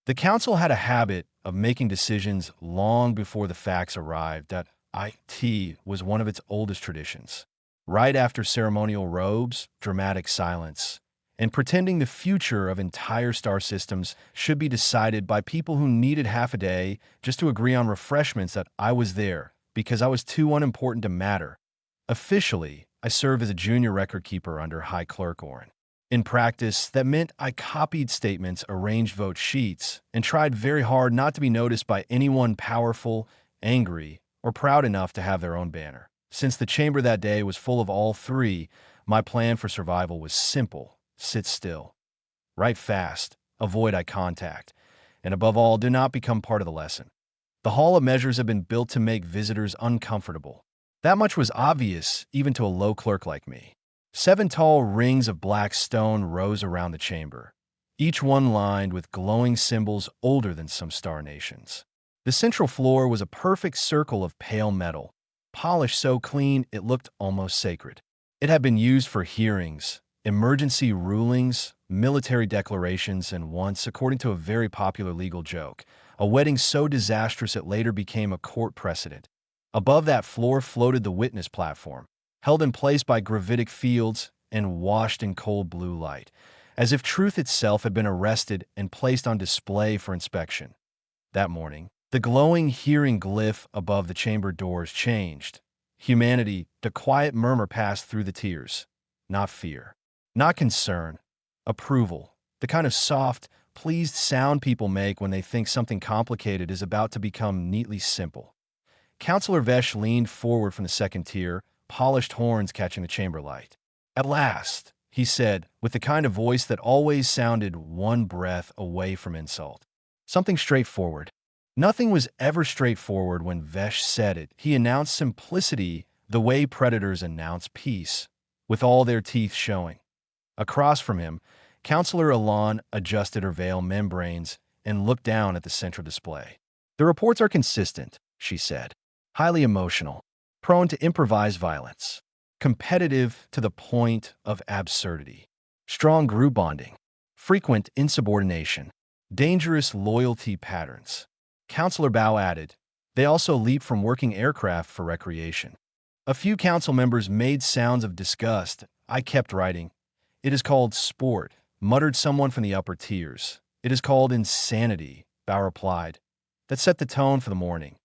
The council had a habit of making decisions long before the facts arrived. That IT was one of its oldest traditions. Right after ceremonial robes, dramatic silence, and pretending the future of entire star systems should be decided by people who needed half a day just to agree on refreshments. That I was there because I was too unimportant to matter. Officially, I serve as a junior record keeper under High Clerk Orin. In practice, that meant I copied statements, arranged vote sheets, and tried very hard not to be noticed by anyone powerful, angry, or proud enough to have their own banner. Since the chamber that day was full of all three, my plan for survival was simple: sit still, write fast, avoid eye contact, and above all, do not become part of the lesson. The Hall of Measures had been built to make visitors uncomfortable. That much was obvious even to a low clerk like me. 7 tall rings of black stone rose around the chamber, each one lined with glowing symbols older than some star nations. The central floor was a perfect circle of pale metal, polished so clean it looked almost sacred. It had been used for hearings, emergency rulings, military declarations, and once, according to a very popular legal joke, a wedding so disastrous it later became a court precedent. Above that floor floated the witness platform, held in place by gravitic fields and washed in cold blue light, as if truth itself had been arrested and placed on display for inspection. That morning, the glowing hearing glyph above the chamber doors changed. Humanity, the quiet murmur passed through the tears. Not fear, not concern, approval, the kind of soft, pleased sound people make when they think something complicated is about to become neatly simple. Counselor Vesh leaned forward from the second tier, polished horns catching the chamber light. "At last," he said, with the kind of voice that always sounded one breath away from insult. Something straightforward. Nothing was ever straightforward when Vesh said it. He announced simplicity the way predators announce peace, with all their teeth showing. Across from him, Counselor Elan adjusted her veil membranes and looked down at the central display. "The reports are consistent," she said. "Highly emotional, prone to improvised violence, competitive to the point of absurdity, strong group bonding, frequent insubordination, dangerous loyalty patterns." Counselor Bao added, "They also leap from working aircraft for recreation." A few council members made sounds of disgust. I kept writing. "It is called sport," muttered someone from the upper tiers. "It is called insanity," Bao replied. That set the tone for the morning.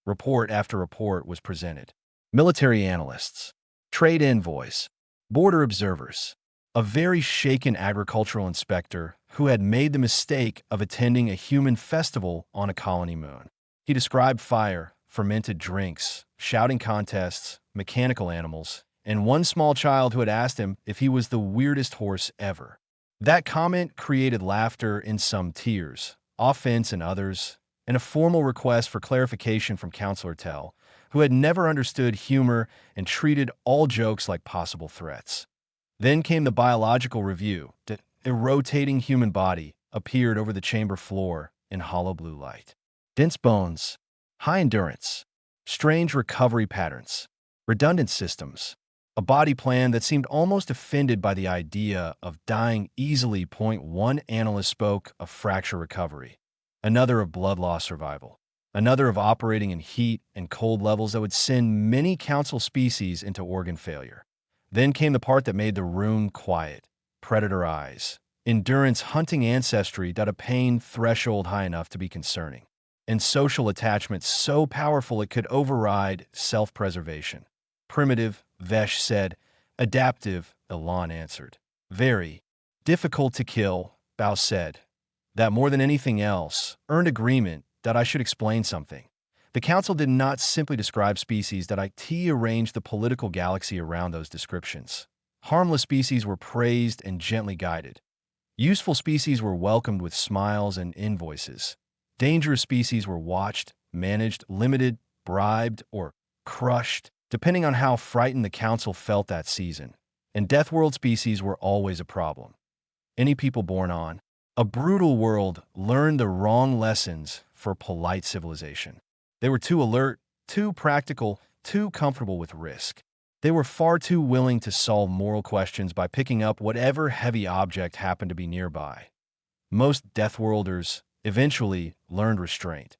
Report after report was presented. Military analysts, trade envoys, border observers, a very shaken agricultural inspector who had made the mistake of attending a human festival on a colony moon. He described fire, fermented drinks, shouting contests, mechanical animals, and one small child who had asked him if he was the weirdest horse ever. That comment created laughter in some tiers, offense in others, and a formal request for clarification from Counselor Tell, who had never understood humor and treated all jokes like possible threats. Then came the biological review. A rotating human body appeared over the chamber floor in hollow blue light. Dense bones, high endurance, strange recovery patterns, redundant systems, a body plan that seemed almost offended by the idea of dying easily. One analyst spoke of fracture recovery, another of blood loss survival, another of operating in heat and cold levels that would send many council species into organ failure. Then came the part that made the room quiet: predator eyes, endurance hunting ancestry, a pain threshold high enough to be concerning, and social attachment so powerful it could override self-preservation. Primitive, Vesh said. Adaptive, Elan answered. Very difficult to kill, Bao said. That more than anything else earned agreement that I should explain something. The council did not simply describe species. That IT arranged the political galaxy around those descriptions. Harmless species were praised and gently guided. Useful species were welcomed with smiles and invoices. Dangerous species were watched, managed, limited, bribed, or crushed, depending on how frightened the council felt that season. And Death World species were always a problem. Any people born on a brutal world learned the wrong lessons for polite civilization. They were too alert, too practical, too comfortable with risk. They were far too willing to solve moral questions by picking up whatever heavy object happened to be nearby. Most Deathworlders eventually learned restraint.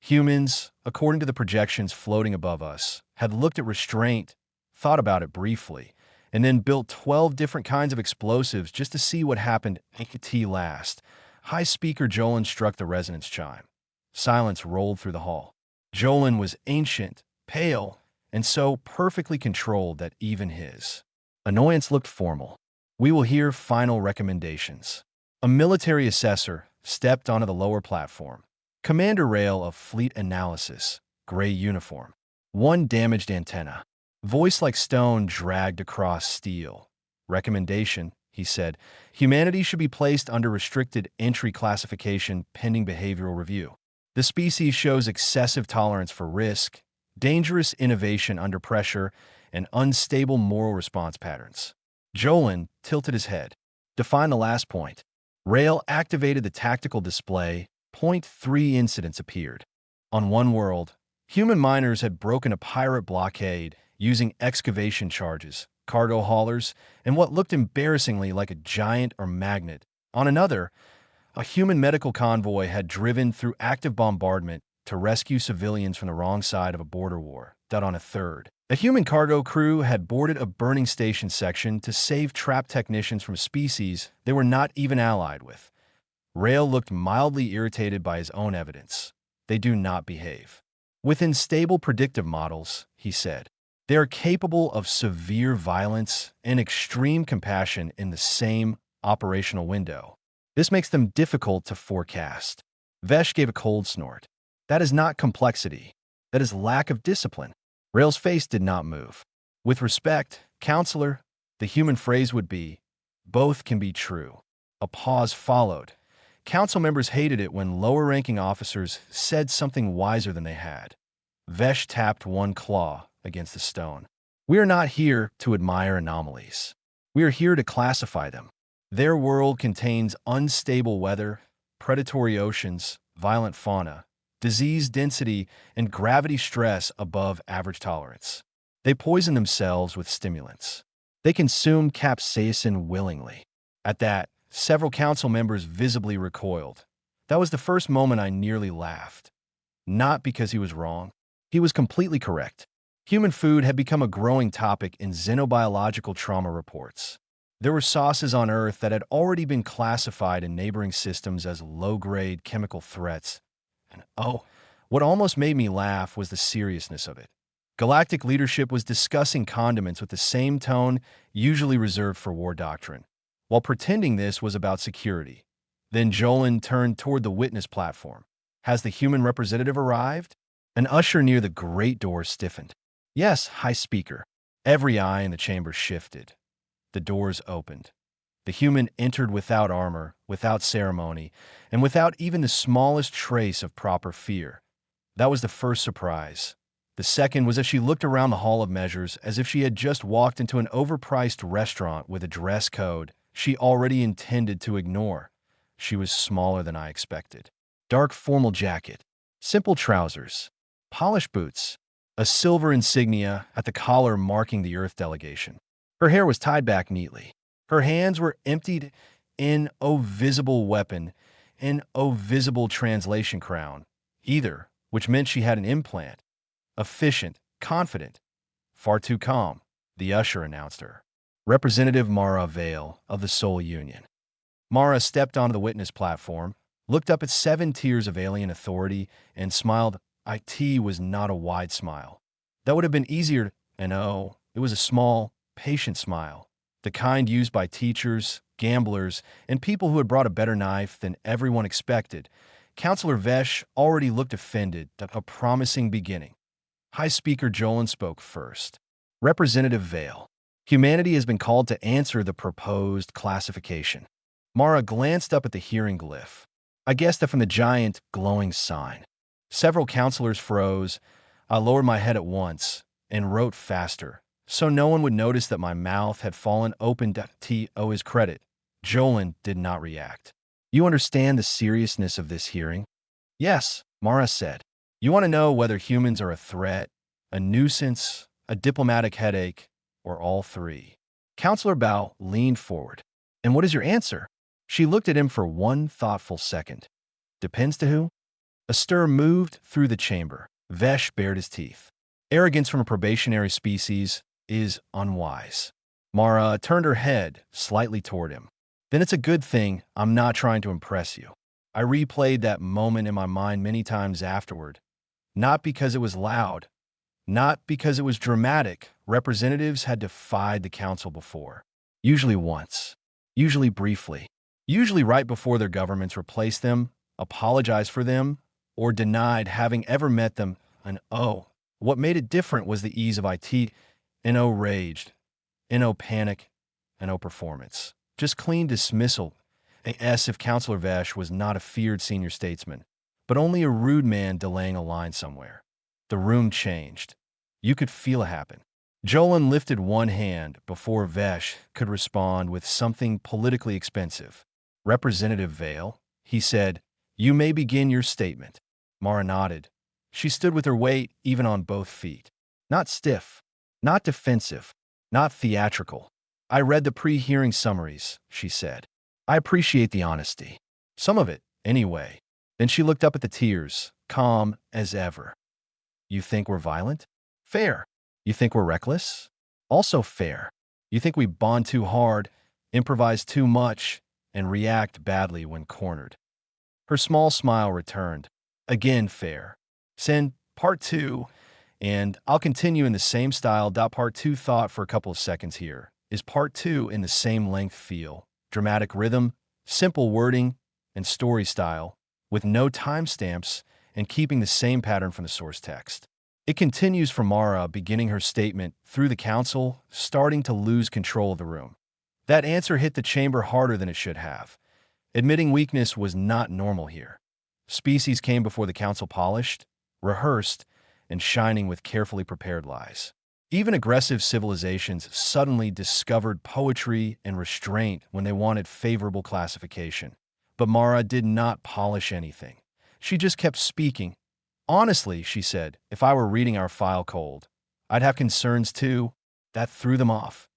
Humans, according to the projections floating above us, had looked at restraint, thought about it briefly, and then built 12 different kinds of explosives just to see what happened at last. High speaker Jolin struck the resonance chime. Silence rolled through the hall. Jolin was ancient, pale, and so perfectly controlled that even his annoyance looked formal. We will hear final recommendations. A military assessor stepped onto the lower platform. Commander Rail of Fleet Analysis, gray uniform. One damaged antenna. Voice like stone dragged across steel. Recommendation, he said, humanity should be placed under restricted entry classification pending behavioral review. The species shows excessive tolerance for risk, dangerous innovation under pressure, and unstable moral response patterns. Jolin tilted his head. Define the last point. Rail activated the tactical display. Point 3 incidents appeared. On one world, human miners had broken a pirate blockade using excavation charges, cargo haulers, and what looked embarrassingly like a giant or magnet. On another, a human medical convoy had driven through active bombardment to rescue civilians from the wrong side of a border war. On a third, a human cargo crew had boarded a burning station section to save trapped technicians from a species they were not even allied with. Rail looked mildly irritated by his own evidence. They do not behave. Within stable predictive models, he said, they are capable of severe violence and extreme compassion in the same operational window. This makes them difficult to forecast. Vesh gave a cold snort. That is not complexity. That is lack of discipline. Rail's face did not move. With respect, counselor, the human phrase would be, both can be true. A pause followed. Council members hated it when lower-ranking officers said something wiser than they had. Vesh tapped one claw against the stone. We are not here to admire anomalies. We are here to classify them. Their world contains unstable weather, predatory oceans, violent fauna, disease density, and gravity stress above average tolerance. They poison themselves with stimulants. They consume capsaicin willingly. At that, several council members visibly recoiled. That was the first moment I nearly laughed. Not because he was wrong. He was completely correct. Human food had become a growing topic in xenobiological trauma reports. There were sauces on Earth that had already been classified in neighboring systems as low-grade chemical threats. And what almost made me laugh was the seriousness of it. Galactic leadership was discussing condiments with the same tone usually reserved for war doctrine, while pretending this was about security. Then Jolin turned toward the witness platform. Has the human representative arrived? An usher near the great door stiffened. Yes, High Speaker. Every eye in the chamber shifted. The doors opened. The human entered without armor, without ceremony, and without even the smallest trace of proper fear. That was the first surprise. The second was as she looked around the Hall of Measures as if she had just walked into an overpriced restaurant with a dress code she already intended to ignore. She was smaller than I expected. Dark formal jacket, simple trousers, polished boots, a silver insignia at the collar marking the Earth delegation. Her hair was tied back neatly. Her hands were emptied in a visible weapon, in a visible translation crown, either, which meant she had an implant. Efficient, confident, far too calm, the usher announced her. Representative Mara Vale of the Soul Union. Mara stepped onto the witness platform, looked up at 7 tiers of alien authority, and smiled. It was not a wide smile. That would have been easier, and it was a small, patient smile, the kind used by teachers, gamblers, and people who had brought a better knife than everyone expected. Counselor Vesh already looked offended, a promising beginning. High Speaker Jolin spoke first. Representative Vale. Humanity has been called to answer the proposed classification. Mara glanced up at the hearing glyph. I guessed that from the giant, glowing sign. Several counselors froze. I lowered my head at once and wrote faster, so no one would notice that my mouth had fallen open. To his credit, Jolin did not react. You understand the seriousness of this hearing? Yes, Mara said. You want to know whether humans are a threat, a nuisance, a diplomatic headache, or all three. Counselor Bao leaned forward. And what is your answer? She looked at him for one thoughtful second. Depends to who? A stir moved through the chamber. Vesh bared his teeth. Arrogance from a probationary species is unwise. Mara turned her head slightly toward him. Then it's a good thing I'm not trying to impress you. I replayed that moment in my mind many times afterward. Not because it was loud, not because it was dramatic. Representatives had defied the council before. Usually once. Usually briefly. Usually right before their governments replaced them, apologized for them, or denied having ever met them. And oh, what made it different was the ease of IT. No raged. No panic. No performance. Just clean dismissal. As if Counselor Vesh was not a feared senior statesman, but only a rude man delaying a line somewhere. The room changed. You could feel it happen. Jolan lifted one hand before Vesh could respond with something politically expensive. Representative Vale, he said, you may begin your statement. Mara nodded. She stood with her weight even on both feet. Not stiff, not defensive, not theatrical. I read the pre-hearing summaries, she said. I appreciate the honesty. Some of it, anyway. Then she looked up at the tears, calm as ever. You think we're violent? Fair. You think we're reckless? Also fair. You think we bond too hard, improvise too much, and react badly when cornered. Her small smile returned. Again fair. Send part 2, and I'll continue in the same style. Part 2 thought for a couple of seconds here. Is part 2 in the same length feel? Dramatic rhythm, simple wording, and story style, with no timestamps and keeping the same pattern from the source text. It continues from Mara beginning her statement through the council, starting to lose control of the room. That answer hit the chamber harder than it should have. Admitting weakness was not normal here. Species came before the council polished, rehearsed, and shining with carefully prepared lies. Even aggressive civilizations suddenly discovered poetry and restraint when they wanted favorable classification. But Mara did not polish anything. She just kept speaking. Honestly, she said, if I were reading our file cold, I'd have concerns too. That threw them off.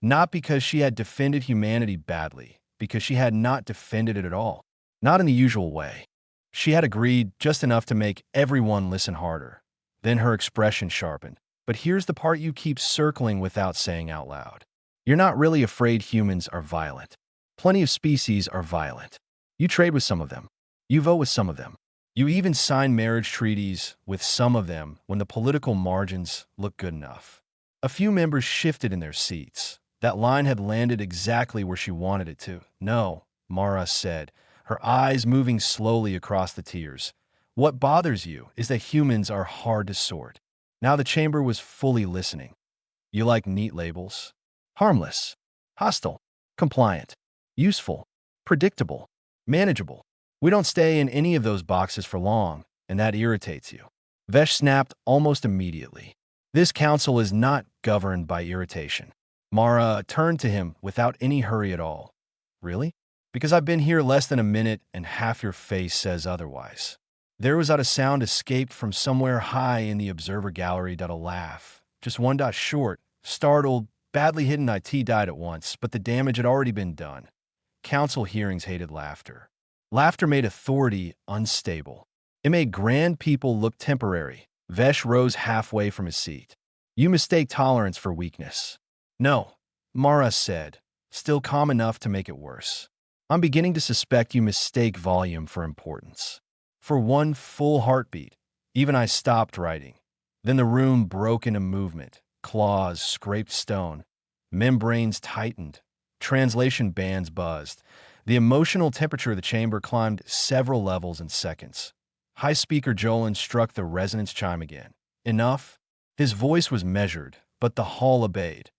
Not because she had defended humanity badly, because she had not defended it at all. Not in the usual way. She had agreed just enough to make everyone listen harder. Then her expression sharpened. But here's the part you keep circling without saying out loud. You're not really afraid humans are violent. Plenty of species are violent. You trade with some of them. You vote with some of them. You even sign marriage treaties with some of them when the political margins look good enough. A few members shifted in their seats. That line had landed exactly where she wanted it to. No, Mara said, her eyes moving slowly across the tears. What bothers you is that humans are hard to sort. Now the chamber was fully listening. You like neat labels? Harmless, hostile, compliant, useful, predictable, manageable. We don't stay in any of those boxes for long, and that irritates you. Vesh snapped almost immediately. This council is not governed by irritation. Mara turned to him without any hurry at all. Really? Because I've been here less than a minute and half your face says otherwise. There was not a sound escaped from somewhere high in the observer gallery. A laugh. Just one dot short, startled, badly hidden IT died at once, but the damage had already been done. Council hearings hated laughter. Laughter made authority unstable. It made grand people look temporary. Vesh rose halfway from his seat. You mistake tolerance for weakness. No, Mara said, still calm enough to make it worse. I'm beginning to suspect you mistake volume for importance. For one full heartbeat, even I stopped writing. Then the room broke into movement. Claws scraped stone. Membranes tightened. Translation bands buzzed. The emotional temperature of the chamber climbed several levels in seconds. High speaker Jolan struck the resonance chime again. Enough? His voice was measured, but the hall obeyed.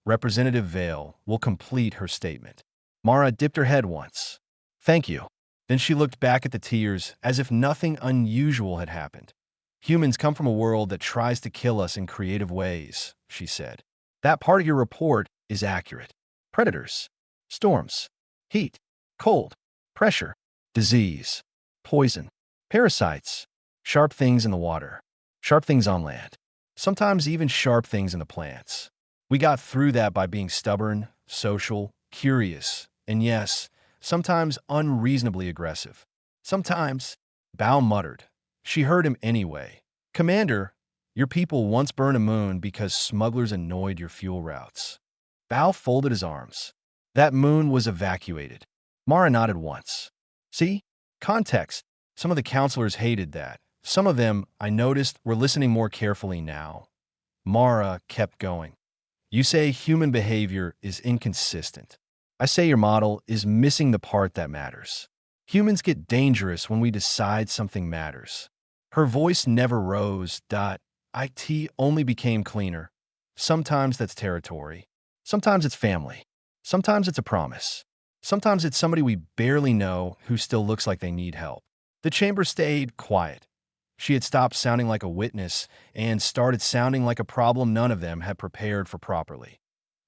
Representative Vale will complete her statement. Mara dipped her head once. Thank you. Then she looked back at the tears as if nothing unusual had happened. Humans come from a world that tries to kill us in creative ways, she said. That part of your report is accurate. Predators, storms, heat, cold, pressure, disease, poison, parasites, sharp things in the water, sharp things on land, sometimes even sharp things in the plants. We got through that by being stubborn, social, curious, and yes, sometimes unreasonably aggressive. Sometimes, Bao muttered. She heard him anyway. Commander, your people once burned a moon because smugglers annoyed your fuel routes. Bao folded his arms. That moon was evacuated. Mara nodded once. See? Context. Some of the counselors hated that. Some of them, I noticed, were listening more carefully now. Mara kept going. You say human behavior is inconsistent. I say your model is missing the part that matters. Humans get dangerous when we decide something matters. Her voice never rose. It only became cleaner. Sometimes that's territory. Sometimes it's family. Sometimes it's a promise. Sometimes it's somebody we barely know who still looks like they need help. The chamber stayed quiet. She had stopped sounding like a witness and started sounding like a problem none of them had prepared for properly.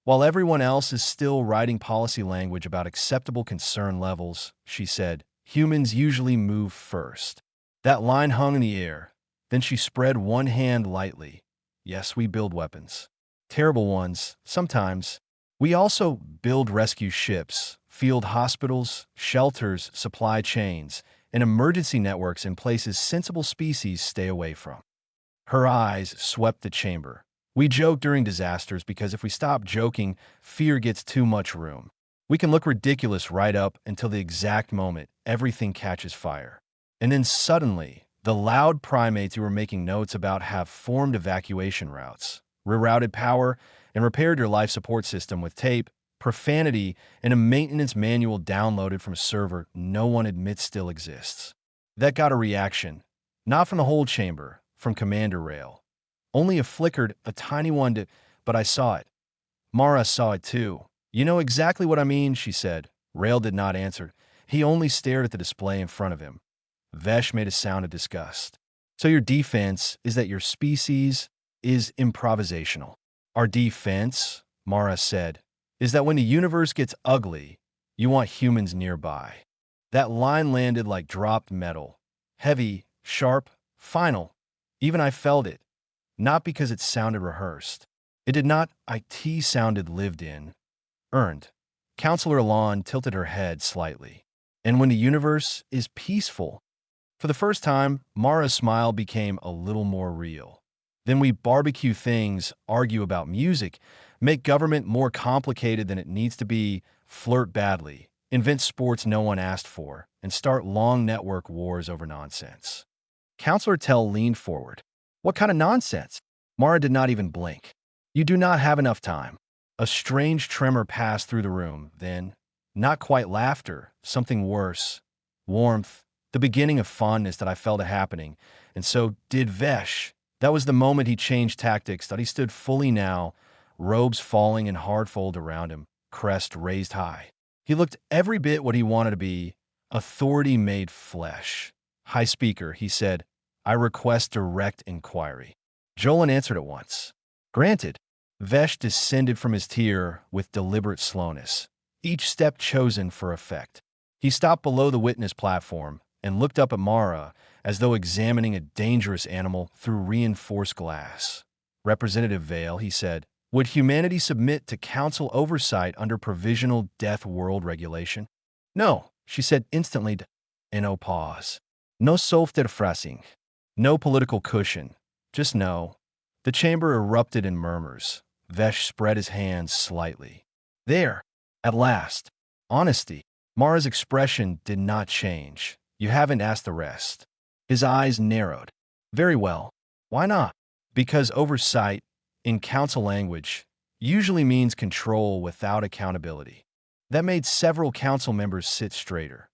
While everyone else is still writing policy language about acceptable concern levels, she said, humans usually move first. That line hung in the air. Then she spread one hand lightly. Yes, we build weapons. Terrible ones, sometimes. We also build rescue ships, field hospitals, shelters, supply chains, and emergency networks in places sensible species stay away from. Her eyes swept the chamber. We joke during disasters because if we stop joking, fear gets too much room. We can look ridiculous right up until the exact moment everything catches fire. And then suddenly, the loud primates who were making notes about have formed evacuation routes, rerouted power, and repaired your life support system with tape, profanity, and a maintenance manual downloaded from a server no one admits still exists. That got a reaction, not from the whole chamber, from Commander Rail. Only a tiny one, but I saw it. Mara saw it too. You know exactly what I mean, she said. Rail did not answer. He only stared at the display in front of him. Vesh made a sound of disgust. So your defense is that your species is improvisational. Our defense, Mara said, is that when the universe gets ugly, you want humans nearby. That line landed like dropped metal. Heavy, sharp, final. Even I felt it. Not because it sounded rehearsed. It did not. It sounded lived in. Earned. Counselor Lon tilted her head slightly. And when the universe is peaceful. For the first time, Mara's smile became a little more real. Then we barbecue things, argue about music, make government more complicated than it needs to be, flirt badly, invent sports no one asked for, and start long network wars over nonsense. Counselor Tell leaned forward. What kind of nonsense? Mara did not even blink. You do not have enough time. A strange tremor passed through the room, then, not quite laughter, something worse. Warmth, the beginning of fondness that I felt happening, and so did Vesh. That was the moment he changed tactics, that he stood fully now, robes falling in hard fold around him, crest raised high. He looked every bit what he wanted to be, authority made flesh. High Speaker, he said, I request direct inquiry. Jolan answered at once. Granted. Vesh descended from his tier with deliberate slowness, each step chosen for effect. He stopped below the witness platform and looked up at Mara as though examining a dangerous animal through reinforced glass. Representative Vale, he said, would humanity submit to council oversight under provisional death world regulation? No, she said instantly, no pause. No Solfterfrassing. No political cushion. Just no. The chamber erupted in murmurs. Vesh spread his hands slightly. There, at last. Honesty. Mara's expression did not change. You haven't asked the rest. His eyes narrowed. Very well. Why not? Because oversight, in council language, usually means control without accountability. That made several council members sit straighter.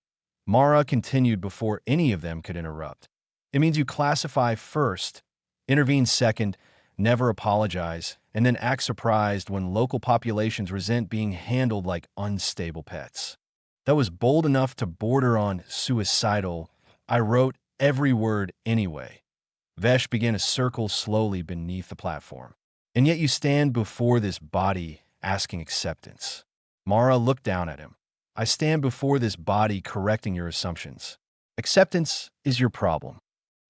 Mara continued before any of them could interrupt. It means you classify first, intervene second, never apologize, and then act surprised when local populations resent being handled like unstable pets. That was bold enough to border on suicidal. I wrote every word anyway. Vesh began to circle slowly beneath the platform. And yet you stand before this body asking acceptance. Mara looked down at him. I stand before this body correcting your assumptions. Acceptance is your problem.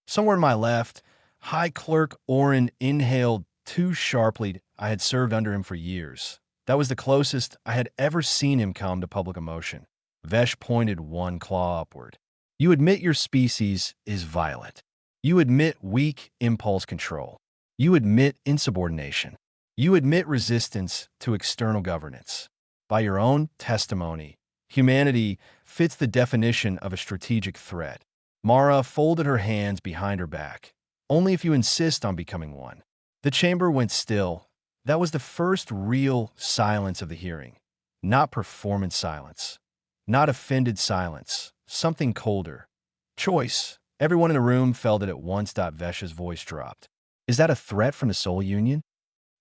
Somewhere to my left, High Clerk Oren inhaled too sharply. I had served under him for years. That was the closest I had ever seen him come to public emotion. Vesh pointed one claw upward. You admit your species is violent. You admit weak impulse control. You admit insubordination. You admit resistance to external governance. By your own testimony, humanity fits the definition of a strategic threat. Mara folded her hands behind her back. Only if you insist on becoming one. The chamber went still. That was the first real silence of the hearing. Not performance silence. Not offended silence. Something colder. Choice. Everyone in the room felt it at once. Vesh's voice dropped. Is that a threat from the Soul Union?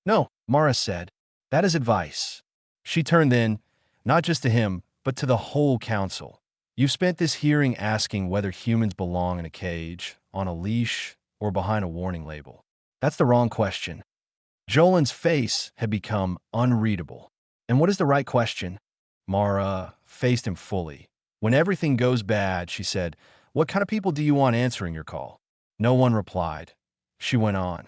No, Mara said. That is advice. She turned then, not just to him, but to the whole council. You've spent this hearing asking whether humans belong in a cage, on a leash, or behind a warning label. That's the wrong question. Jolan's face had become unreadable. And what is the right question? Mara faced him fully. When everything goes bad, she said, what kind of people do you want answering your call? No one replied. She went on.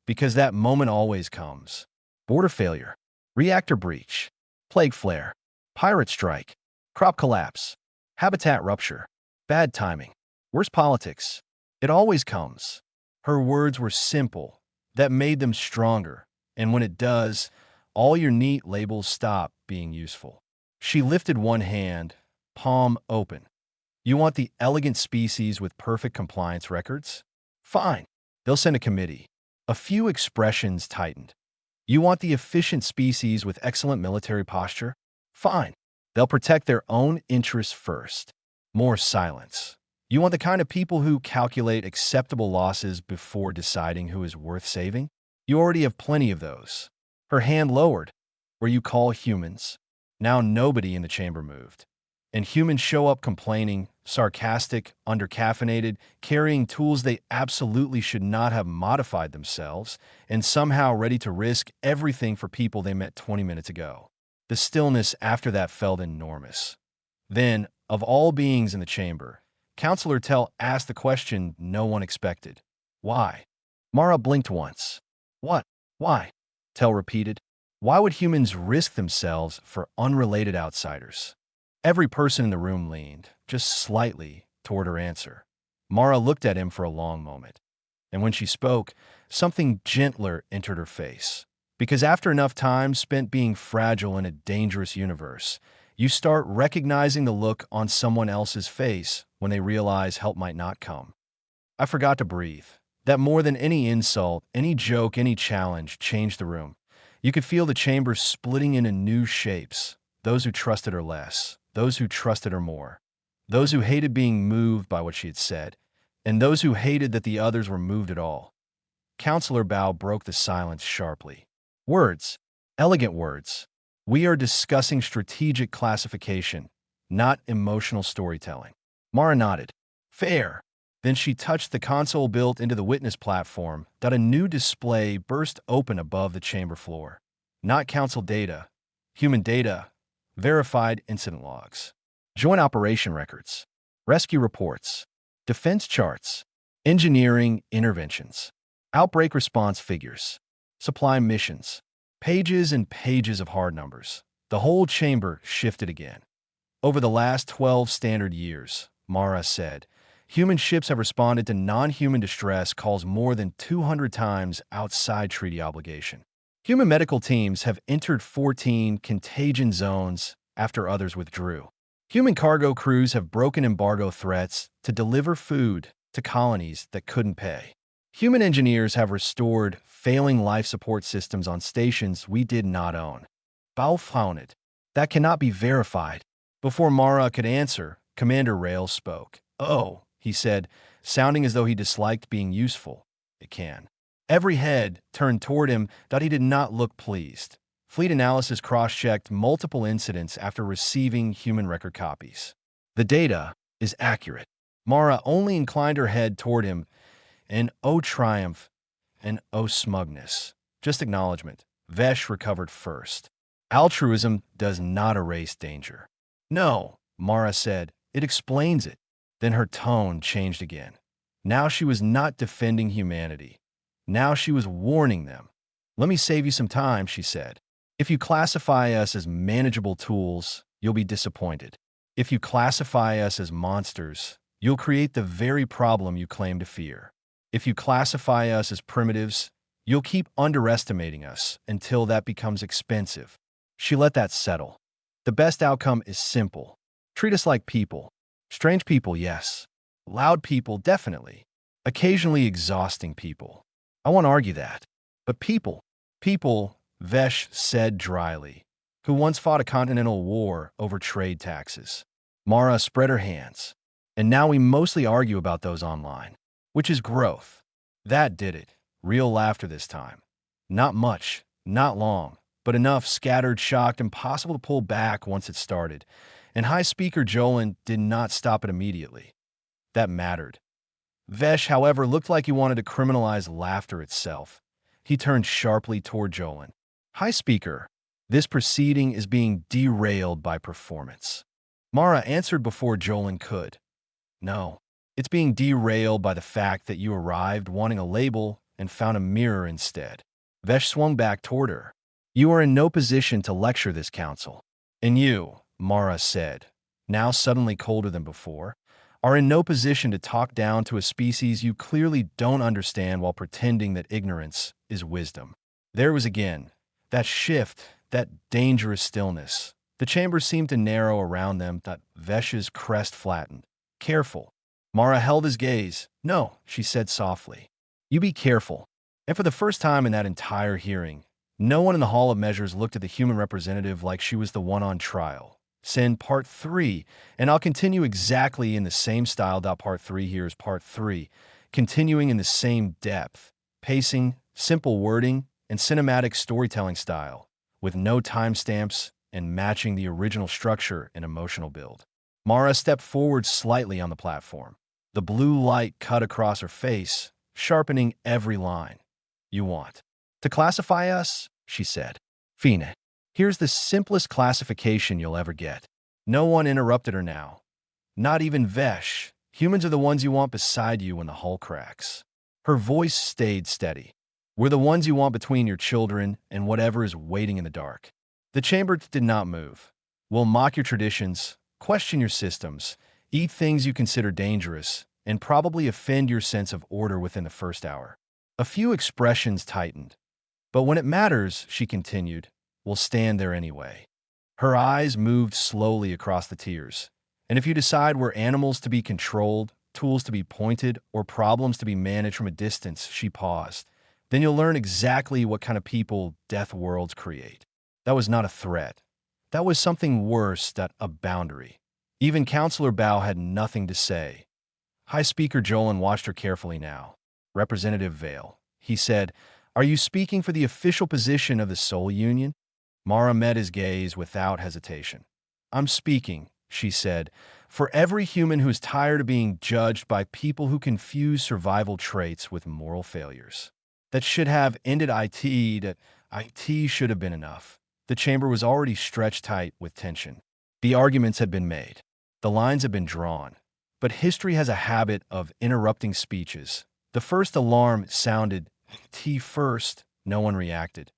Because that moment always comes. Border failure, reactor breach, plague flare, pirate strike, crop collapse, habitat rupture, bad timing, worse politics. It always comes. Her words were simple. That made them stronger. And when it does, all your neat labels stop being useful. She lifted one hand, palm open. You want the elegant species with perfect compliance records? Fine. They'll send a committee. A few expressions tightened. You want the efficient species with excellent military posture? Fine. They'll protect their own interests first. More silence. You want the kind of people who calculate acceptable losses before deciding who is worth saving? You already have plenty of those. Her hand lowered. Where you call humans. Now nobody in the chamber moved. And humans show up complaining, sarcastic, undercaffeinated, carrying tools they absolutely should not have modified themselves, and somehow ready to risk everything for people they met 20 minutes ago. The stillness after that felt enormous. Then, of all beings in the chamber, Counselor Tell asked the question no one expected. Why? Mara blinked once. What? Why? Tell repeated. Why would humans risk themselves for unrelated outsiders? Every person in the room leaned, just slightly, toward her answer. Mara looked at him for a long moment. And when she spoke, something gentler entered her face. Because after enough time spent being fragile in a dangerous universe, you start recognizing the look on someone else's face when they realize help might not come. I forgot to breathe. That more than any insult, any joke, any challenge changed the room. You could feel the chamber splitting into new shapes. Those who trusted her less. Those who trusted her more. Those who hated being moved by what she had said. And those who hated that the others were moved at all. Counselor Bao broke the silence sharply. Words. Elegant words. We are discussing strategic classification, not emotional storytelling. Mara nodded. Fair. Then she touched the console built into the witness platform that a new display burst open above the chamber floor. Not council data. Human data. Verified incident logs. Joint operation records. Rescue reports. Defense charts. Engineering interventions. Outbreak response figures. Supply missions. Pages and pages of hard numbers. The whole chamber shifted again. Over the last 12 standard years, Mara said, human ships have responded to non-human distress calls more than 200 times outside treaty obligation. Human medical teams have entered 14 contagion zones after others withdrew. Human cargo crews have broken embargo threats to deliver food to colonies that couldn't pay. Human engineers have restored failing life support systems on stations we did not own. Bao found it. That cannot be verified. Before Mara could answer, Commander Rail spoke. Oh, he said, sounding as though he disliked being useful. It can. Every head turned toward him that he did not look pleased. Fleet analysis cross-checked multiple incidents after receiving human record copies. The data is accurate. Mara only inclined her head toward him, and oh triumph, and oh smugness. Just acknowledgement. Vesh recovered first. Altruism does not erase danger. No, Mara said. It explains it. Then her tone changed again. Now she was not defending humanity. Now she was warning them. Let me save you some time, she said. If you classify us as manageable tools, you'll be disappointed. If you classify us as monsters, you'll create the very problem you claim to fear. If you classify us as primitives, you'll keep underestimating us until that becomes expensive. She let that settle. The best outcome is simple. Treat us like people. Strange people, yes. Loud people, definitely. Occasionally exhausting people. I won't argue that. But people, Vesh said dryly, who once fought a continental war over trade taxes. Mara spread her hands. And now we mostly argue about those online, which is growth. That did it. Real laughter this time. Not much, not long, but enough scattered, shocked, impossible to pull back once it started. And high speaker Jolan did not stop it immediately. That mattered. Vesh, however, looked like he wanted to criminalize laughter itself. He turned sharply toward Jolan. High speaker, this proceeding is being derailed by performance. Mara answered before Jolan could. No, it's being derailed by the fact that you arrived wanting a label and found a mirror instead. Vesh swung back toward her. You are in no position to lecture this council. And you, Mara said, now suddenly colder than before, are in no position to talk down to a species you clearly don't understand while pretending that ignorance is wisdom. There was again that shift, that dangerous stillness. The chamber seemed to narrow around them, that Vesh's crest flattened. Careful. Mara held his gaze. No, she said softly. You be careful. And for the first time in that entire hearing, no one in the Hall of Measures looked at the human representative like she was the one on trial. Send part 3, and I'll continue exactly in the same style. Part 3 here is part 3, continuing in the same depth, pacing, simple wording, and cinematic storytelling style, with no timestamps and matching the original structure and emotional build. Mara stepped forward slightly on the platform. The blue light cut across her face, sharpening every line. You want to classify us? She said. Fina, here's the simplest classification you'll ever get. No one interrupted her now. Not even Vesh. Humans are the ones you want beside you when the hull cracks. Her voice stayed steady. We're the ones you want between your children and whatever is waiting in the dark. The chamber did not move. We'll mock your traditions, question your systems, eat things you consider dangerous, and probably offend your sense of order within the first hour. A few expressions tightened. But when it matters, she continued, we'll stand there anyway. Her eyes moved slowly across the tiers. And if you decide we're animals to be controlled, tools to be pointed, or problems to be managed from a distance, she paused, then you'll learn exactly what kind of people death worlds create. That was not a threat. That was something worse than a boundary. Even Counselor Bao had nothing to say. High Speaker Jolan watched her carefully now. Representative Vale, he said, are you speaking for the official position of the Soul Union? Mara met his gaze without hesitation. I'm speaking, she said, for every human who's tired of being judged by people who confuse survival traits with moral failures. That should have ended IT, that IT should have been enough. The chamber was already stretched tight with tension. The arguments had been made. The lines had been drawn. But history has a habit of interrupting speeches. The first alarm sounded, T first, no one reacted.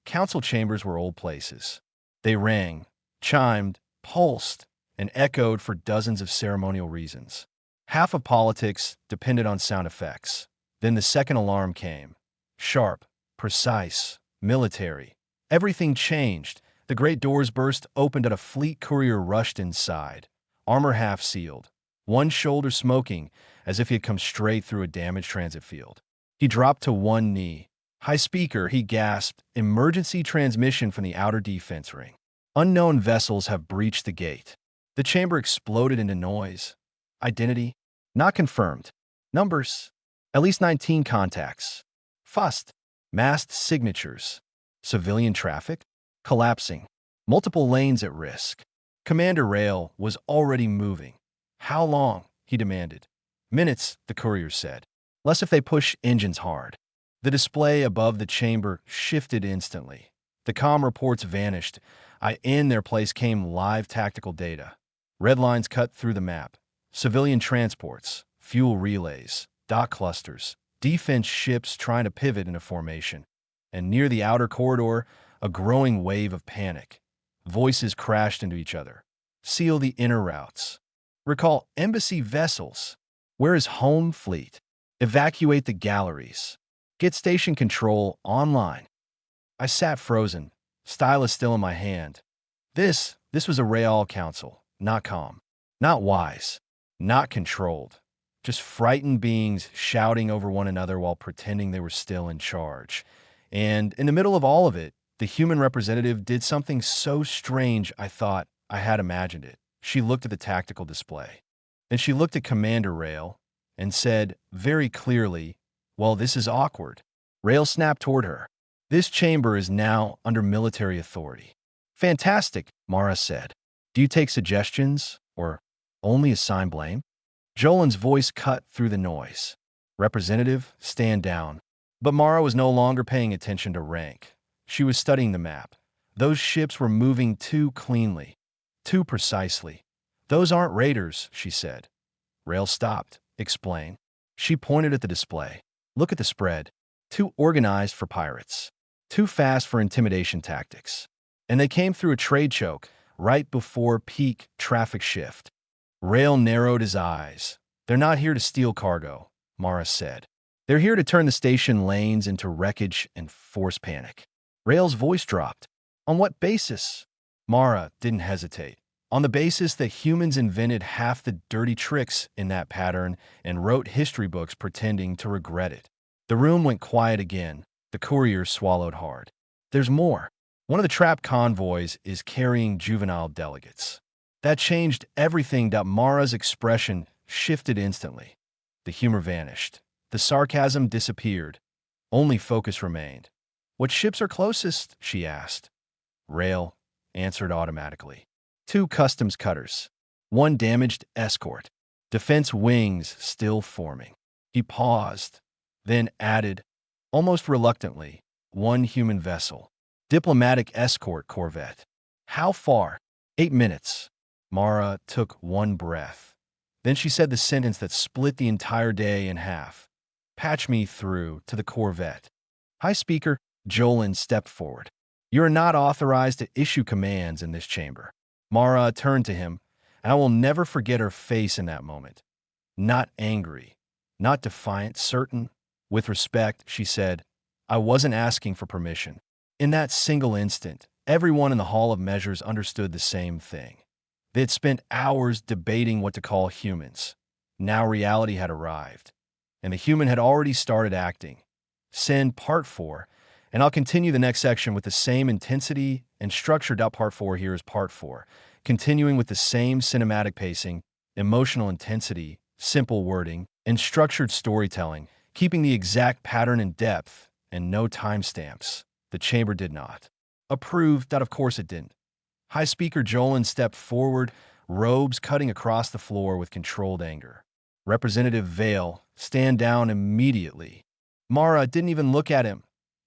Council chambers were old places. They rang, chimed, pulsed, and echoed for dozens of ceremonial reasons. Half of politics depended on sound effects. Then the second alarm came. Sharp, precise, military. Everything changed. The great doors burst open and a fleet courier rushed inside, armor half sealed, one shoulder smoking as if he had come straight through a damaged transit field. He dropped to one knee. High speaker, he gasped, emergency transmission from the outer defense ring. Unknown vessels have breached the gate. The chamber exploded into noise. Identity? Not confirmed. Numbers? At least 19 contacts. Fust. Masked signatures. Civilian traffic? Collapsing. Multiple lanes at risk. Commander Rail was already moving. How long? He demanded. Minutes, the courier said. Less if they push engines hard. The display above the chamber shifted instantly. The comm reports vanished. In their place came live tactical data. Red lines cut through the map. Civilian transports, fuel relays, dock clusters, defense ships trying to pivot into formation. And near the outer corridor, a growing wave of panic. Voices crashed into each other. Seal the inner routes. Recall embassy vessels. Where is home fleet? Evacuate the galleries. Get station control online. I sat frozen, stylus still in my hand. This was a real council, not calm, not wise, not controlled. Just frightened beings shouting over one another while pretending they were still in charge. And in the middle of all of it, the human representative did something so strange I thought I had imagined it. She looked at the tactical display. Then she looked at Commander Rail and said very clearly, "Well, this is awkward." Rail snapped toward her. "This chamber is now under military authority." "Fantastic," Mara said. "Do you take suggestions or only assign blame?" Jolin's voice cut through the noise. "Representative, stand down." But Mara was no longer paying attention to rank. She was studying the map. Those ships were moving too cleanly, too precisely. "Those aren't raiders," she said. Rail stopped. "Explain." She pointed at the display. "Look at the spread. Too organized for pirates. Too fast for intimidation tactics. And they came through a trade choke right before peak traffic shift." Rail narrowed his eyes. "They're not here to steal cargo," Mara said. "They're here to turn the station lanes into wreckage and force panic." Rail's voice dropped. "On what basis?" Mara didn't hesitate. "On the basis that humans invented half the dirty tricks in that pattern and wrote history books pretending to regret it." The room went quiet again. The courier swallowed hard. "There's more. One of the trapped convoys is carrying juvenile delegates." That changed everything. Mara's expression shifted instantly. The humor vanished. The sarcasm disappeared. Only focus remained. "What ships are closest?" she asked. Rail answered automatically. "Two customs cutters. One damaged escort. Defense wings still forming." He paused, then added, almost reluctantly, "One human vessel. Diplomatic escort corvette." "How far?" 8 minutes. Mara took one breath. Then she said the sentence that split the entire day in half. "Patch me through to the corvette." "Hi, Speaker." Jolin stepped forward. "You're not authorized to issue commands in this chamber." Mara turned to him, and I will never forget her face in that moment. Not angry, not defiant, certain. With respect, she said, "I wasn't asking for permission." In that single instant, everyone in the Hall of Measures understood the same thing. They had spent hours debating what to call humans. Now reality had arrived, and the human had already started acting. Send Part 4, and I'll continue the next section with the same intensity and structure. Part 4 here is Part 4, continuing with the same cinematic pacing, emotional intensity, simple wording, and structured storytelling, keeping the exact pattern and depth, and no timestamps. The chamber did not approve. Of course it didn't. High Speaker Jolin stepped forward, robes cutting across the floor with controlled anger. "Representative Vale, stand down immediately." Mara didn't even look at him.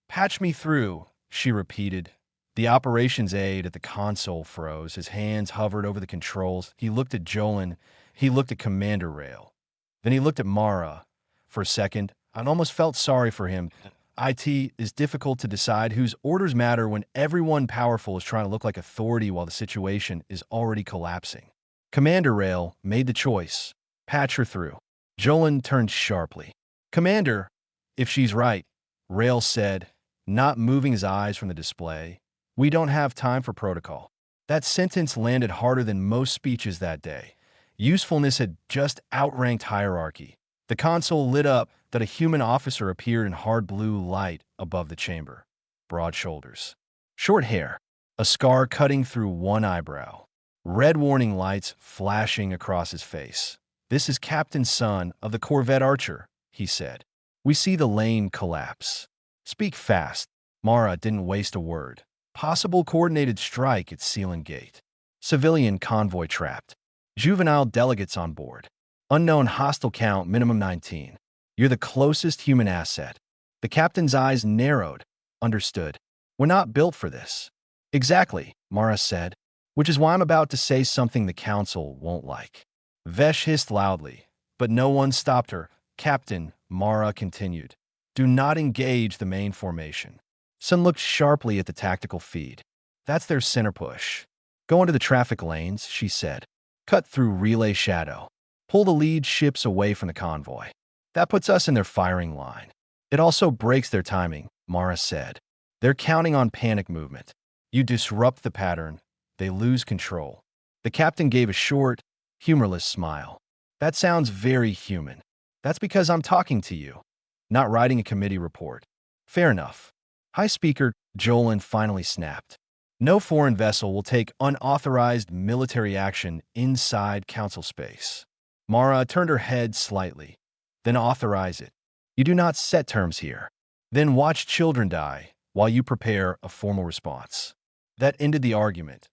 "Patch me through," she repeated. The operations aide at the console froze. His hands hovered over the controls. He looked at Jolin. He looked at Commander Rail. Then he looked at Mara. For a second, I almost felt sorry for him. IT is difficult to decide whose orders matter when everyone powerful is trying to look like authority while the situation is already collapsing. Commander Rail made the choice. Patch her through. Jolin turned sharply. "Commander, if she's right," Rail said, not moving his eyes from the display. "We don't have time for protocol." That sentence landed harder than most speeches that day. Usefulness had just outranked hierarchy. The console lit up that a human officer appeared in hard blue light above the chamber. Broad shoulders. Short hair. A scar cutting through one eyebrow. Red warning lights flashing across his face. "This is Captain Sun of the Corvette Archer," he said. "We see the lane collapse." "Speak fast." Mara didn't waste a word. "Possible coordinated strike at Sealand Gate. Civilian convoy trapped. Juvenile delegates on board. Unknown hostile count minimum 19. You're the closest human asset." The captain's eyes narrowed. "Understood. We're not built for this." "Exactly," Mara said, "which is why I'm about to say something the council won't like." Vesh hissed loudly, but no one stopped her. "Captain," Mara continued, "do not engage the main formation." Sun looked sharply at the tactical feed. "That's their center push. Go into the traffic lanes," she said. Cut through relay shadow. Pull the lead ships away from the convoy. That puts us in their firing line. It also breaks their timing, Mara said. They're counting on panic movement. You disrupt the pattern, they lose control. The captain gave a short, humorless smile. That sounds very human. That's because I'm talking to you, not writing a committee report. Fair enough. High Speaker Jolin finally snapped. No foreign vessel will take unauthorized military action inside council space. Mara turned her head slightly. Then authorize it. You do not set terms here. Then watch children die while you prepare a formal response. That ended the argument.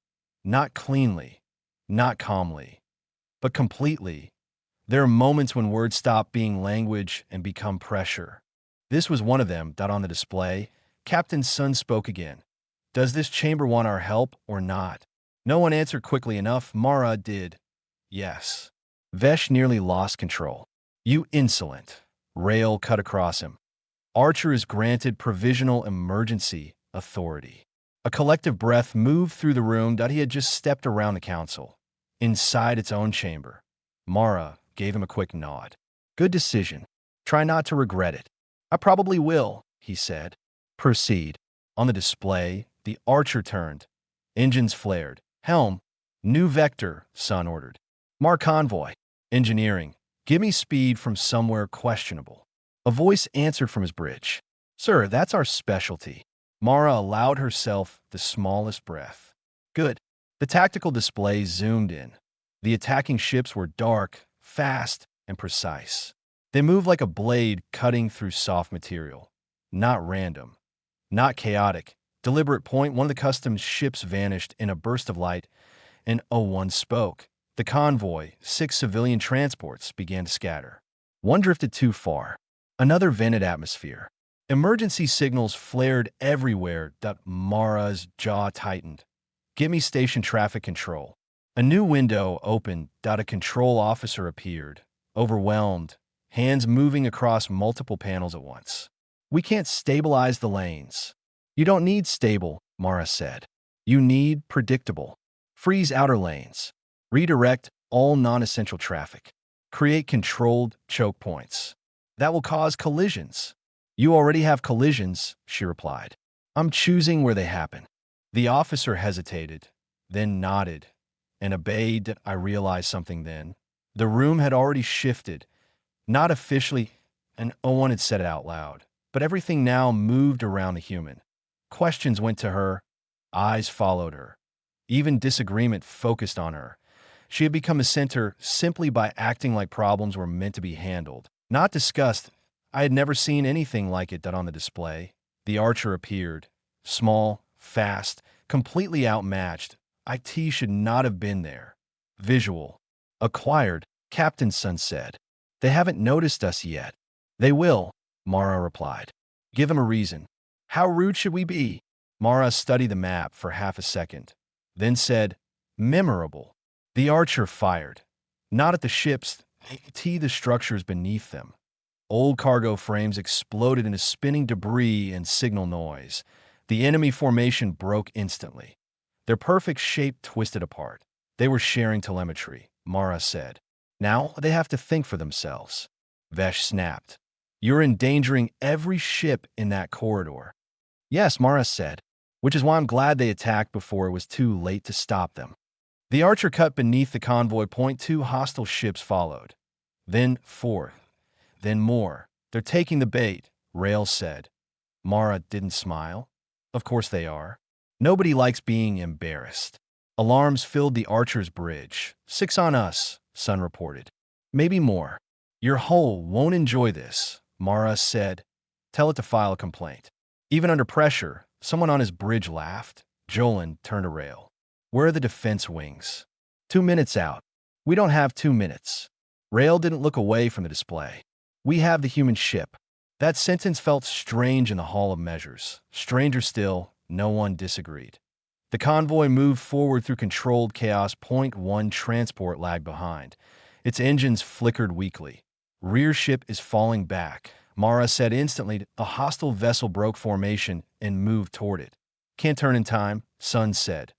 Not cleanly, not calmly, but completely. There are moments when words stop being language and become pressure. This was one of them. On the display, Captain Sun spoke again. Does this chamber want our help or not? No one answered quickly enough. Mara did. Yes. Vesh nearly lost control. You insolent. Rail cut across him. Archer is granted provisional emergency authority. A collective breath moved through the room. He had just stepped around the council. Inside its own chamber. Mara gave him a quick nod. Good decision. Try not to regret it. I probably will, he said. Proceed. On the display, the Archer turned. Engines flared. Helm. New vector, Sun ordered. Mark convoy. Engineering. Give me speed from somewhere questionable. A voice answered from his bridge. Sir, that's our specialty. Mara allowed herself the smallest breath. Good. The tactical display zoomed in. The attacking ships were dark, fast, and precise. They moved like a blade cutting through soft material. Not random. Not chaotic. Deliberate point. One of the custom ships vanished in a burst of light, and O1 spoke. The convoy, 6 civilian transports, began to scatter. One drifted too far. Another vented atmosphere. Emergency signals flared everywhere. Mara's jaw tightened. Get me station traffic control. A new window opened. A control officer appeared, overwhelmed, hands moving across multiple panels at once. We can't stabilize the lanes. You don't need stable, Mara said. You need predictable. Freeze outer lanes. Redirect all non-essential traffic. Create controlled choke points. That will cause collisions. You already have collisions, she replied. I'm choosing where they happen. The officer hesitated, then nodded, and obeyed. I realized something then. The room had already shifted. Not officially, and O1 had said it out loud, but everything now moved around the human. Questions went to her. Eyes followed her. Even disagreement focused on her. She had become a center simply by acting like problems were meant to be handled, not discussed. I had never seen anything like it on the display. The Archer appeared. Small, fast, completely outmatched. IT should not have been there. Visual. Acquired, Captain Sun said. They haven't noticed us yet. They will, Mara replied. Give them a reason. How rude should we be? Mara studied the map for half a second, then said, memorable. The Archer fired. Not at the ships, the structures beneath them. Old cargo frames exploded into spinning debris and signal noise. The enemy formation broke instantly. Their perfect shape twisted apart. They were sharing telemetry, Mara said. Now they have to think for themselves. Vesh snapped. You're endangering every ship in that corridor. Yes, Mara said, which is why I'm glad they attacked before it was too late to stop them. The Archer cut beneath the convoy point. 2 hostile ships followed. Then 4. Then more. They're taking the bait, Rail said. Mara didn't smile. Of course they are. Nobody likes being embarrassed. Alarms filled the Archer's bridge. 6 on us, Sun reported. Maybe more. Your hull won't enjoy this, Mara said. Tell it to file a complaint. Even under pressure, someone on his bridge laughed. Jolin turned to Rail. Where are the defense wings? 2 minutes out. We don't have 2 minutes. Rail didn't look away from the display. We have the human ship. That sentence felt strange in the Hall of Measures. Stranger still, no one disagreed. The convoy moved forward through controlled chaos. Point 1 transport lagged behind. Its engines flickered weakly. Rear ship is falling back, Mara said instantly. A hostile vessel broke formation and moved toward it. Can't turn in time, Sun said.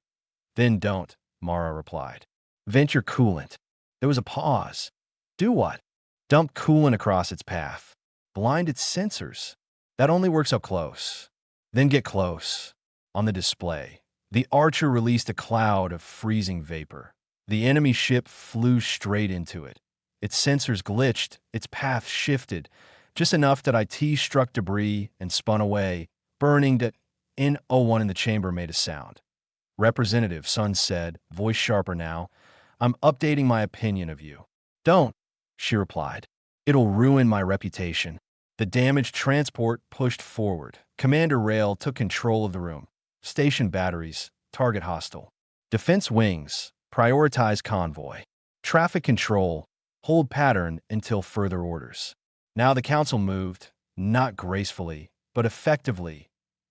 Then don't, Mara replied. Vent your coolant. There was a pause. Do what? Dump coolant across its path. Blind its sensors. That only works up close. Then get close. On the display, the Archer released a cloud of freezing vapor. The enemy ship flew straight into it. Its sensors glitched, its path shifted, just enough that IT struck debris and spun away, burning that N01 in the chamber made a sound. Representative, Sun said, voice sharper now, I'm updating my opinion of you. Don't, she replied. It'll ruin my reputation. The damaged transport pushed forward. Commander Rail took control of the room. Station batteries, target hostile. Defense wings, prioritize convoy. Traffic control, hold pattern until further orders. Now the council moved, not gracefully, but effectively.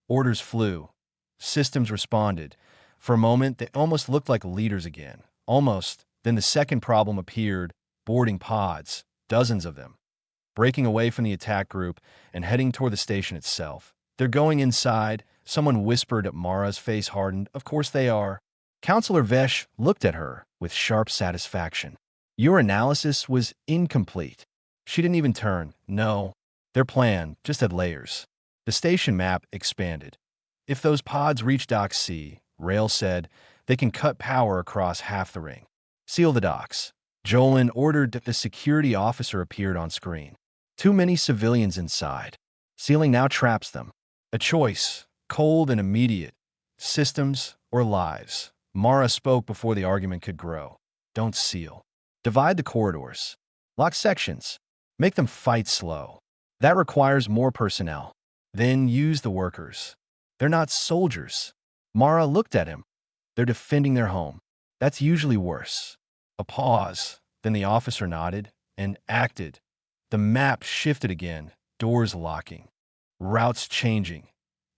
Orders flew. Systems responded. For a moment, they almost looked like leaders again. Almost. Then the second problem appeared, boarding pods, dozens of them. Breaking away from the attack group and heading toward the station itself. They're going inside. Someone whispered at Mara's face hardened. Of course they are. Counselor Vesh looked at her with sharp satisfaction. Your analysis was incomplete. She didn't even turn. No. Their plan just had layers. The station map expanded. If those pods reach Dock C, Rail said, they can cut power across half the ring. Seal the docks. Jolin ordered that the security officer appeared on screen. Too many civilians inside. Sealing now traps them. A choice, cold and immediate. Systems or lives. Mara spoke before the argument could grow. Don't seal. Divide the corridors. Lock sections. Make them fight slow. That requires more personnel. Then use the workers. They're not soldiers. Mara looked at him. They're defending their home. That's usually worse. A pause. Then the officer nodded and acted. The map shifted again, doors locking. Routes changing.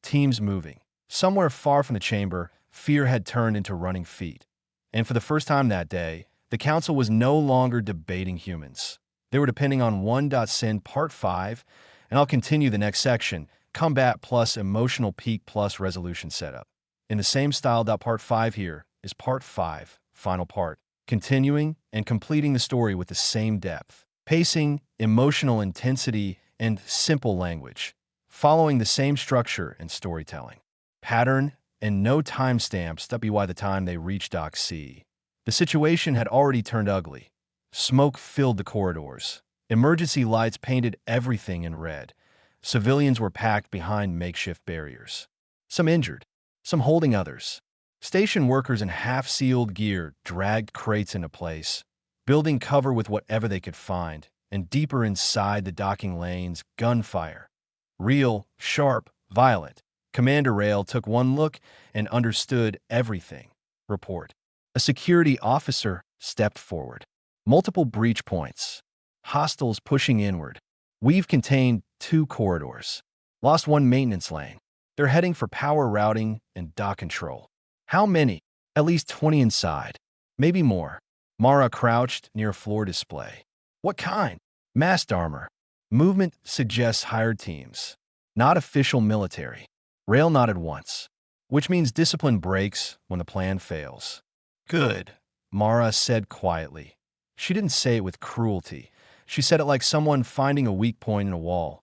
Teams moving. Somewhere far from the chamber, fear had turned into running feet. And for the first time that day, the council was no longer debating humans. They were depending on 1.Send Part 5, and I'll continue the next section, Combat plus Emotional Peak plus Resolution Setup. In the same style. Part 5 here is Part 5, final part, continuing and completing the story with the same depth, pacing, emotional intensity, and simple language, following the same structure and storytelling. Pattern and no timestamps by the time they reached Dock C. The situation had already turned ugly. Smoke filled the corridors. Emergency lights painted everything in red. Civilians were packed behind makeshift barriers. Some injured, some holding others. Station workers in half-sealed gear dragged crates into place, building cover with whatever they could find, and deeper inside the docking lanes, gunfire. Real, sharp, violent. Commander Rail took one look and understood everything. Report. A security officer stepped forward. Multiple breach points. Hostiles pushing inward. We've contained 2 corridors. Lost 1 maintenance lane. They're heading for power routing and dock control. How many? At least 20 inside. Maybe more. Mara crouched near a floor display. What kind? Masked armor. Movement suggests hired teams. Not official military. Rail nodded once. Which means discipline breaks when the plan fails. Good, Mara said quietly. She didn't say it with cruelty. She said it like someone finding a weak point in a wall.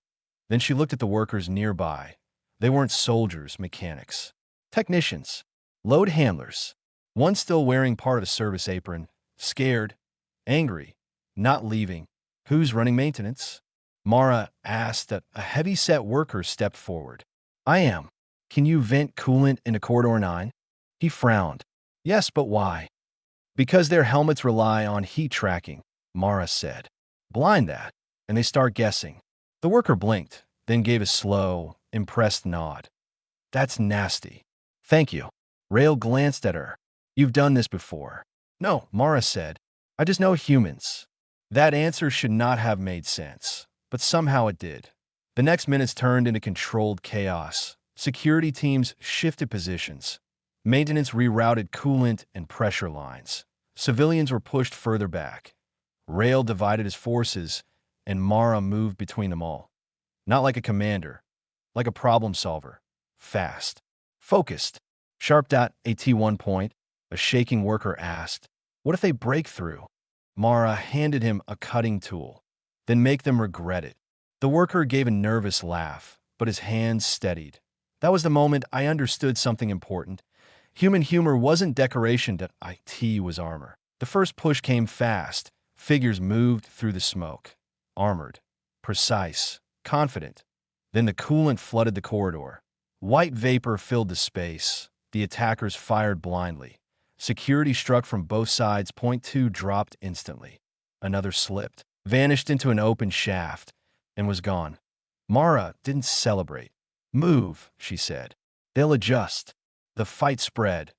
Then she looked at the workers nearby. They weren't soldiers, mechanics. Technicians. Load handlers. One still wearing part of a service apron. Scared. Angry. Not leaving. Who's running maintenance? Mara asked. A heavy-set worker stepped forward. I am. Can you vent coolant into Corridor 9? He frowned. Yes, but why? Because their helmets rely on heat tracking, Mara said. Blind that, and they start guessing. The worker blinked, then gave a slow, impressed nod. That's nasty. Thank you. Rail glanced at her. You've done this before. No, Mara said. I just know humans. That answer should not have made sense, but somehow it did. The next minutes turned into controlled chaos. Security teams shifted positions. Maintenance rerouted coolant and pressure lines. Civilians were pushed further back. Rail divided his forces, and Mara moved between them all. Not like a commander, like a problem solver. Fast. Focused. Sharp. At one point, a shaking worker asked, What if they break through? Mara handed him a cutting tool. Then make them regret it. The worker gave a nervous laugh, but his hands steadied. That was the moment I understood something important. Human humor wasn't decoration, that IT was armor. The first push came fast. Figures moved through the smoke. Armored, precise, confident. Then the coolant flooded the corridor. White vapor filled the space. The attackers fired blindly. Security struck from both sides. Point 2 dropped instantly. Another slipped, vanished into an open shaft, and was gone. Mara didn't celebrate. Move, she said. They'll adjust. The fight spread.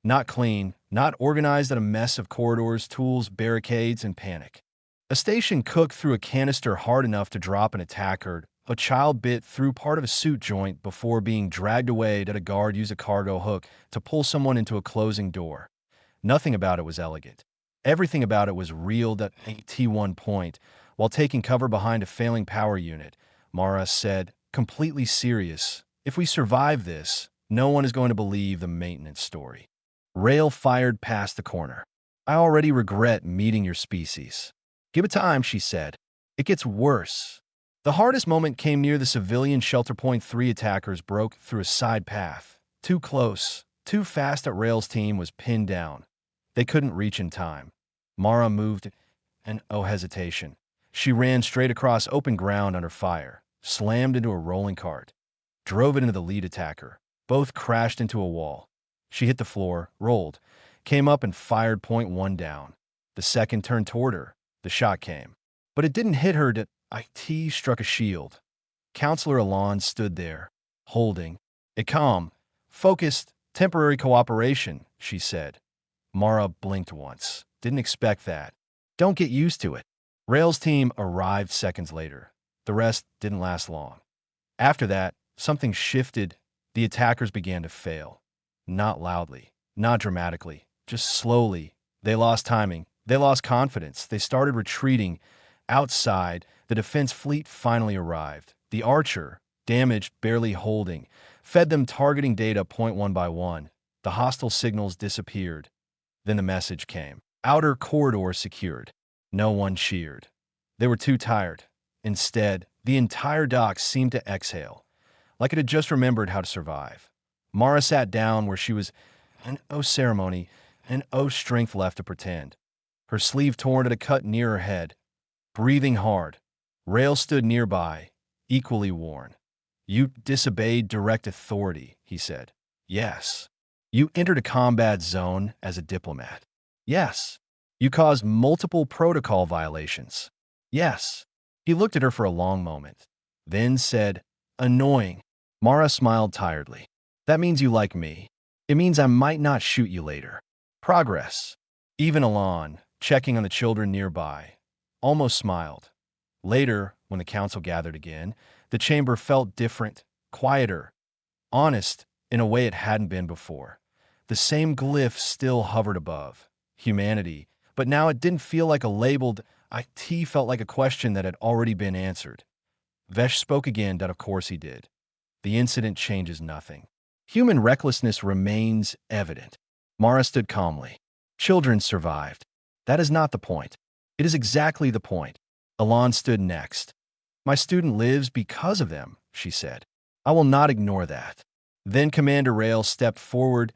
Not clean, not organized, at a mess of corridors, tools, barricades, and panic. A station cook threw a canister hard enough to drop an attacker. A child bit through part of a suit joint before being dragged away. That a guard used a cargo hook to pull someone into a closing door. Nothing about it was elegant. Everything about it was real. That T1 point, while taking cover behind a failing power unit, Mara said, completely serious, if we survive this, no one is going to believe the maintenance story. Rail fired past the corner. I already regret meeting your species. Give it time, she said. It gets worse. The hardest moment came near the civilian shelter. Point 3 attackers broke through a side path. Too close, too fast. That Rail's team was pinned down. They couldn't reach in time. Mara moved, and oh hesitation. She ran straight across open ground under fire, slammed into a rolling cart, drove it into the lead attacker. Both crashed into a wall. She hit the floor, rolled, came up and fired. Point 1 down. The second turned toward her. The shot came. But it didn't hit her. IT struck a shield. Counselor Alon stood there, holding. A calm, focused, temporary cooperation, she said. Mara blinked once. Didn't expect that. Don't get used to it. Rail's team arrived seconds later. The rest didn't last long. After that, something shifted. The attackers began to fail. Not loudly, not dramatically, just slowly. They lost timing. They lost confidence. They started retreating. Outside, the defense fleet finally arrived. The Archer, damaged, barely holding, fed them targeting data. Point 1 by 1. The hostile signals disappeared. Then the message came. Outer corridor secured. No one cheered. They were too tired. Instead, the entire dock seemed to exhale, like it had just remembered how to survive. Mara sat down where she was, and oh ceremony, and oh strength left to pretend. Her sleeve torn at a cut near her head. Breathing hard. Rail stood nearby, equally worn. You disobeyed direct authority, he said. Yes. You entered a combat zone as a diplomat. Yes. You caused multiple protocol violations. Yes. He looked at her for a long moment, then said, annoying. Mara smiled tiredly. That means you like me. It means I might not shoot you later. Progress. Even Alon, checking on the children nearby, almost smiled. Later, when the council gathered again, the chamber felt different, quieter, honest in a way it hadn't been before. The same glyph still hovered above, humanity, but now it didn't feel like a labeled IT, felt like a question that had already been answered. Vesh spoke again. That of course he did. The incident changes nothing. Human recklessness remains evident. Mara stood calmly. Children survived. That is not the point. It is exactly the point. Alon stood next. My student lives because of them, she said. I will not ignore that. Then Commander Rail stepped forward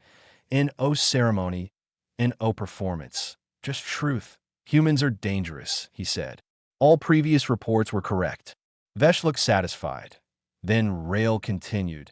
in O ceremony, in O performance. Just truth. Humans are dangerous, he said. All previous reports were correct. Vesh looked satisfied. Then Rail continued.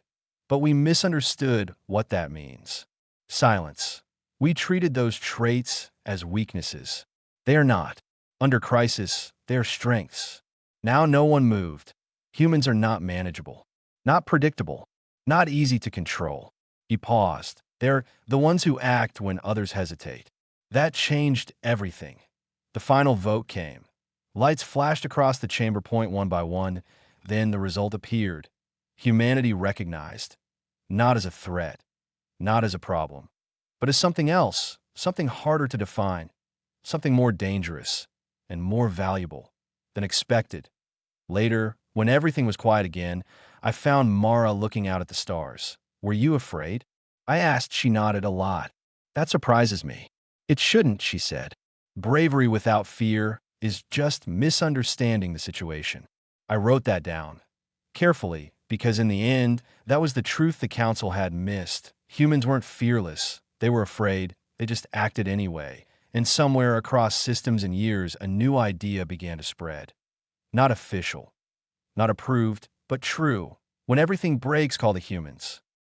But we misunderstood what that means. Silence. We treated those traits as weaknesses. They are not. Under crisis, they are strengths. Now no one moved. Humans are not manageable, not predictable, not easy to control. He paused. They're the ones who act when others hesitate. That changed everything. The final vote came. Lights flashed across the chamber. Point 1 by 1. Then the result appeared. Humanity recognized. Not as a threat, not as a problem, but as something else, something harder to define, something more dangerous and more valuable than expected. Later, when everything was quiet again, I found Mara looking out at the stars. Were you afraid? I asked. She nodded a lot. That surprises me. It shouldn't, she said. Bravery without fear is just misunderstanding the situation. I wrote that down carefully because in the end, that was the truth the council had missed. Humans weren't fearless. They were afraid. They just acted anyway. And somewhere across systems and years, a new idea began to spread. Not official, not approved, but true. When everything breaks, call the humans.